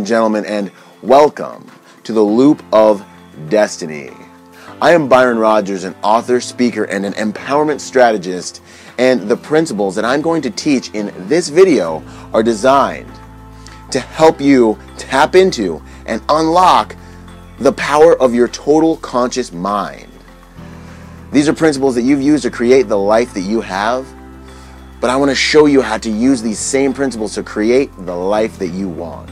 gentlemen, and welcome to the Loop of Destiny. I am Byron Rogers, an author, speaker, and an empowerment strategist, and the principles that I'm going to teach in this video are designed to help you tap into and unlock the power of your total conscious mind. These are principles that you've used to create the life that you have, but I want to show you how to use these same principles to create the life that you want.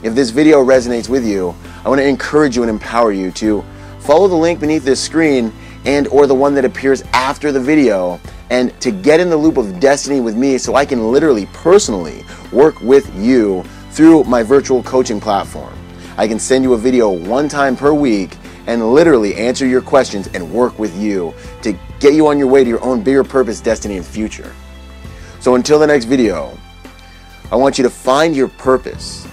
If this video resonates with you, I want to encourage you and empower you to follow the link beneath this screen and or the one that appears after the video, and to get in the loop of destiny with me so I can literally personally work with you through my virtual coaching platform. I can send you a video one time per week and literally answer your questions and work with you to get you on your way to your own bigger purpose, destiny, and future. So until the next video, I want you to find your purpose,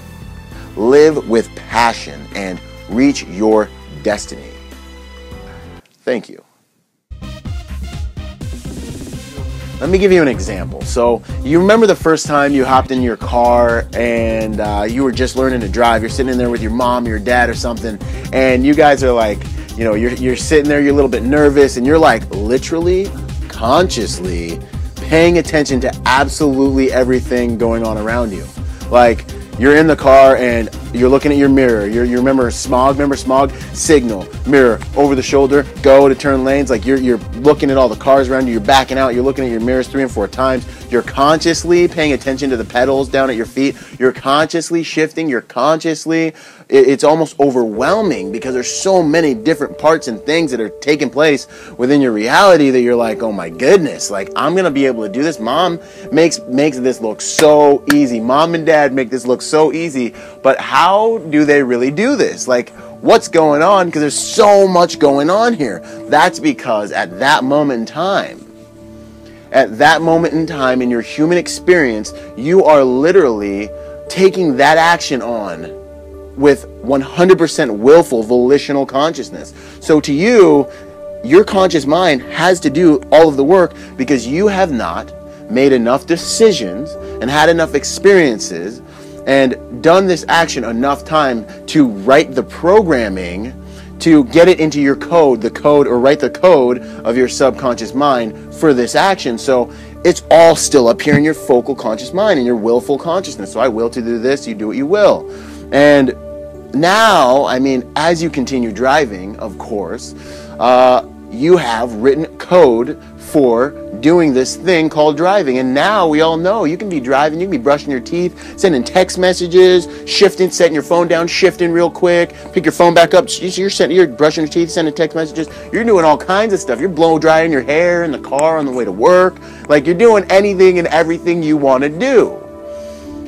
live with passion, and reach your destiny. Thank you. Let me give you an example. So you remember the first time you hopped in your car and you were just learning to drive. You're sitting in there with your mom or your dad or something, and you guys are like, you know, you're sitting there, you're a little bit nervous, and you're like literally, consciously paying attention to absolutely everything going on around you. Like, you're in the car and you're looking at your mirror. You remember smog? Remember smog? Signal, mirror, over the shoulder, go to turn lanes. Like you're looking at all the cars around you. You're backing out. You're looking at your mirrors 3 and 4 times. You're consciously paying attention to the pedals down at your feet. You're consciously shifting. You're consciously. It's almost overwhelming because there's so many different parts and things that are taking place within your reality that you're like, oh my goodness, like I'm gonna be able to do this. Mom makes this look so easy. Mom and dad make this look so easy, but how do they really do this? Like, what's going on? Because there's so much going on here. That's because at that moment in time in your human experience, you are literally taking that action on with 100% willful, volitional consciousness. So to you, your conscious mind has to do all of the work because you have not made enough decisions and had enough experiences and done this action enough time to write the programming to get it into your code, or write the code of your subconscious mind for this action. So it's all still up here in your focal conscious mind, in your willful consciousness. So I will to do this, you do what you will. And now, I mean, as you continue driving, of course, you have written code for doing this thing called driving. And now we all know you can be driving, you can be brushing your teeth, sending text messages, shifting, setting your phone down, shifting real quick, pick your phone back up, you're brushing your teeth, sending text messages, you're doing all kinds of stuff. You're blow drying your hair in the car on the way to work. Like, you're doing anything and everything you want to do.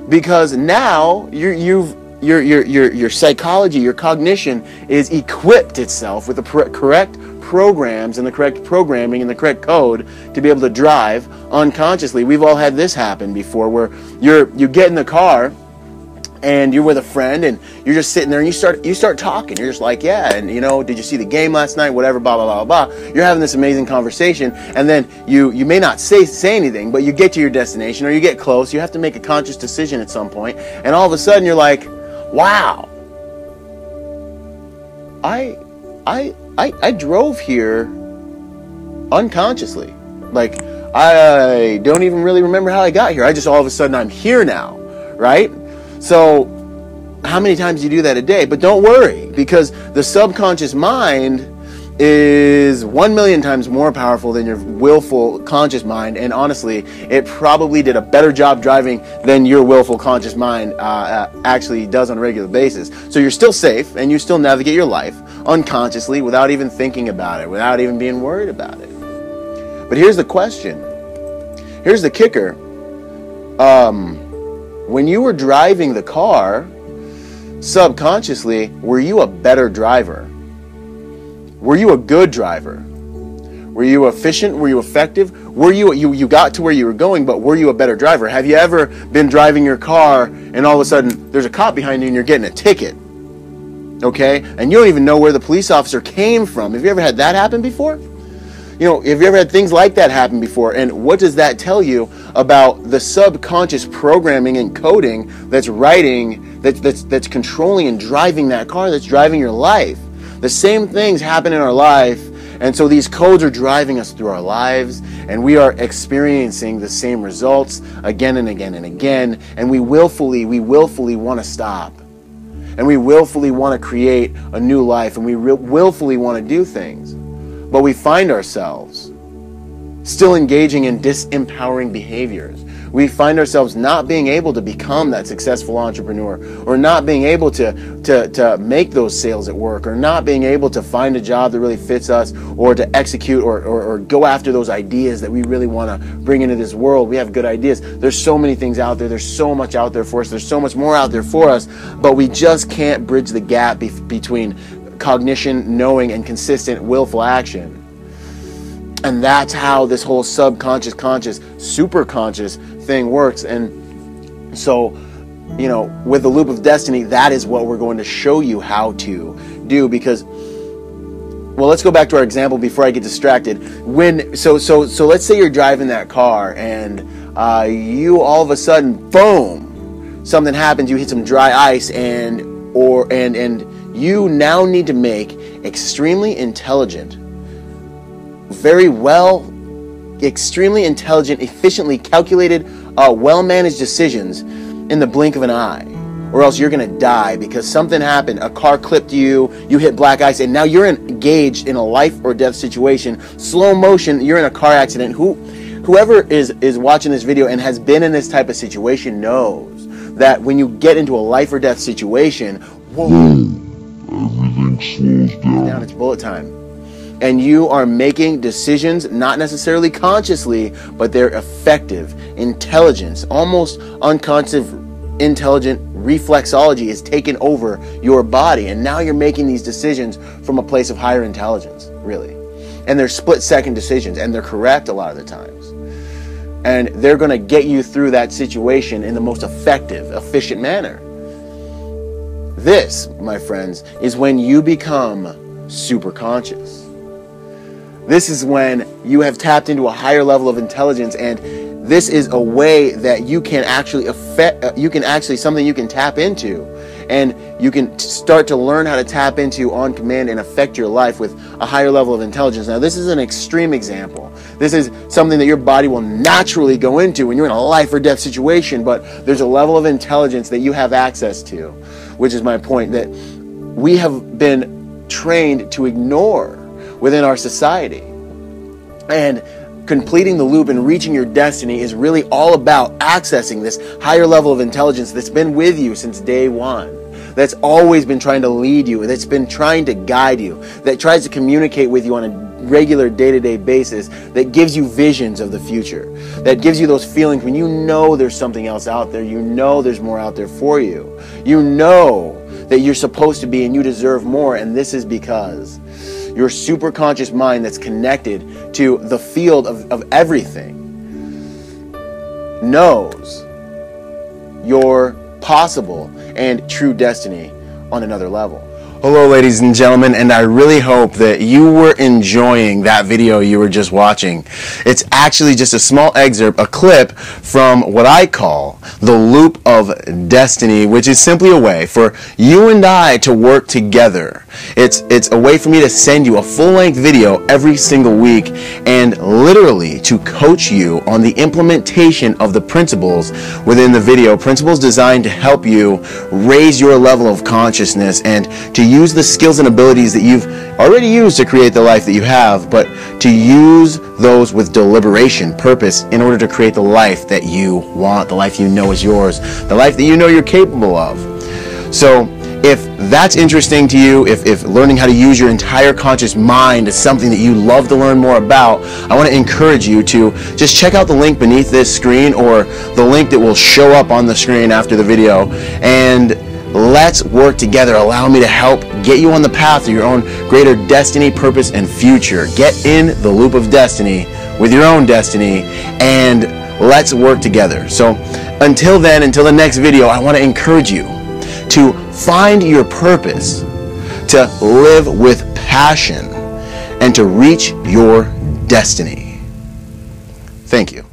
Because now your psychology, your cognition is equipped itself with the correct programs and the correct programming and the correct code to be able to drive unconsciously. We've all had this happen before, where you get in the car and you're with a friend and you're just sitting there and you start talking. You're just like, yeah, and you know, did you see the game last night? Whatever, blah blah blah blah. You're having this amazing conversation, and then you may not say anything, but you get to your destination or you get close. You have to make a conscious decision at some point, and all of a sudden you're like, wow, I drove here unconsciously. Like, I don't even really remember how I got here. I just all of a sudden I'm here now, right? So how many times do you do that a day? But don't worry, because the subconscious mind is 1,000,000 times more powerful than your willful conscious mind, and honestly, it probably did a better job driving than your willful conscious mind actually does on a regular basis. So you're still safe, and you still navigate your life unconsciously without even thinking about it, without even being worried about it. But here's the question. Here's the kicker. When you were driving the car, subconsciously, were you a better driver? Were you a good driver? Were you efficient? Were you effective? Were you got to where you were going, but were you a better driver? Have you ever been driving your car and all of a sudden there's a cop behind you and you're getting a ticket? Okay? And you don't even know where the police officer came from. Have you ever had that happen before? You know, have you ever had things like that happen before? And what does that tell you about the subconscious programming and coding that's writing that's controlling and driving that car, that's driving your life. The same things happen in our life, and so these codes are driving us through our lives, and we are experiencing the same results again and again and again, and we willfully want to stop. And we willfully want to create a new life, and we willfully want to do things. But we find ourselves still engaging in disempowering behaviors. We find ourselves not being able to become that successful entrepreneur, or not being able to make those sales at work, or not being able to find a job that really fits us, or to execute or go after those ideas that we really want to bring into this world. We have good ideas. There's so many things out there. There's so much out there for us. There's so much more out there for us, but we just can't bridge the gap between cognition, knowing, and consistent willful action. And that's how this whole subconscious, conscious, superconscious thing works. And so, you know, with the loop of destiny, that is what we're going to show you how to do. Because, well, let's go back to our example before I get distracted. So let's say you're driving that car, and you all of a sudden, boom, something happens. You hit some dry ice, and you now need to make extremely intelligent, extremely intelligent, efficiently calculated, well-managed decisions in the blink of an eye, or else you're going to die because something happened. A car clipped you, you hit black ice, and now you're engaged in a life or death situation. Slow motion, you're in a car accident. Whoever is watching this video and has been in this type of situation knows that when you get into a life or death situation, whoa, everything slows down. It's bullet time. And you are making decisions, not necessarily consciously, but they're effective. Intelligence, almost unconscious, intelligent reflexology is taken over your body. And now you're making these decisions from a place of higher intelligence, really. And they're split-second decisions, and they're correct a lot of the times. And they're going to get you through that situation in the most effective, efficient manner. This, my friends, is when you become super conscious. This is when you have tapped into a higher level of intelligence, and this is a way that you can actually something you can tap into, and you can start to learn how to tap into on command and affect your life with a higher level of intelligence. Now, this is an extreme example. This is something that your body will naturally go into when you're in a life or death situation, but there's a level of intelligence that you have access to, which is my point, that we have been trained to ignore within our society. And completing the loop and reaching your destiny is really all about accessing this higher level of intelligence that's been with you since day one, that's always been trying to lead you, that's been trying to guide you, that tries to communicate with you on a regular day-to-day basis, that gives you visions of the future, that gives you those feelings when you know there's something else out there, you know there's more out there for you, you know that you're supposed to be and you deserve more. And this is because your superconscious mind that's connected to the field of everything knows your possible and true destiny on another level. Hello, ladies and gentlemen, and I really hope that you were enjoying that video you were just watching. It's actually just a small excerpt, a clip from what I call the loop of destiny, which is simply a way for you and I to work together. It's a way for me to send you a full-length video every single week and literally to coach you on the implementation of the principles within the video, principles designed to help you raise your level of consciousness and to use the skills and abilities that you've already used to create the life that you have, but to use those with deliberation, purpose, in order to create the life that you want, the life you know is yours, the life that you know you're capable of. So if that's interesting to you, if learning how to use your entire conscious mind is something that you love to learn more about, I want to encourage you to just check out the link beneath this screen or the link that will show up on the screen after the video, and let's work together. Allow me to help get you on the path to your own greater destiny, purpose, and future. Get in the loop of destiny with your own destiny, and let's work together. So until then, until the next video, I want to encourage you to find your purpose, to live with passion, and to reach your destiny. Thank you.